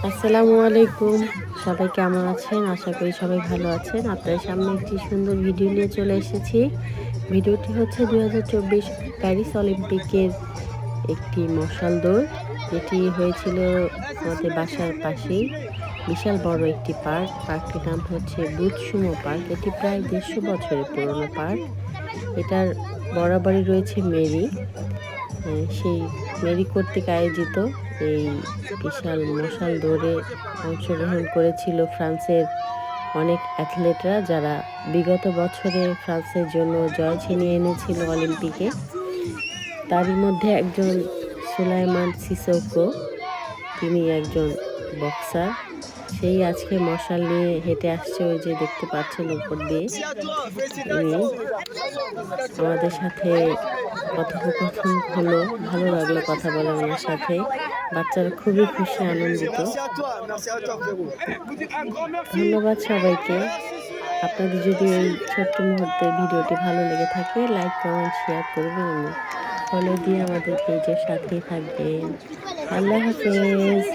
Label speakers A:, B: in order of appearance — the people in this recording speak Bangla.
A: আসসালামু আলাইকুম। সবাই কেমন আছেন? আশা করি সবাই ভালো আছেন। আপনাদের সামনে একটি সুন্দর ভিডিও নিয়ে চলে এসেছি। ভিডিওটি হচ্ছে ২০২৪ প্যারিস অলিম্পিকের একটি মশাল দৌড়, যেটি হয়েছিল আমাদের বাসার পাশেই। বিশাল বড় একটি পার্ক। পার্কটির নাম হচ্ছে বুৎস সুমো পার্ক। এটি প্রায় ১৫০ বছরের পুরনো পার্ক। এটার বরাবরই রয়েছে মেরি। সেই মেরি কর্তৃক আয়োজিত এই বিশাল মশাল দৌড়ে অংশগ্রহণ করেছিল ফ্রান্সের অনেক অ্যাথলেটরা, যারা বিগত বছরে ফ্রান্সের জন্য জয় ছিনিয়ে এনেছিল অলিম্পিকে। তারই মধ্যে একজন সুলাইমান সিসোকো, তিনি একজন বক্সার। সেই আজকে মশাল নিয়ে হেঁটে আসছে, ওই যে দেখতে পাচ্ছেন উপর দিয়ে। তিনি আমাদের সাথে কথোপকথন হলো, ভালো লাগলো কথা বলে ওনার সাথে। বাচ্চারা খুবই খুশি, আনন্দিত। ধন্যবাদ সবাইকে। আপনাদের যদি এই ছোট্ট মুহূর্তের ভিডিওটি ভালো লেগে থাকে, লাইক, কমেন্ট, শেয়ার করবেন এবং ফলো দিয়ে আমাদের পেজের সাথেই থাকবেন। আল্লাহ হাফেজ।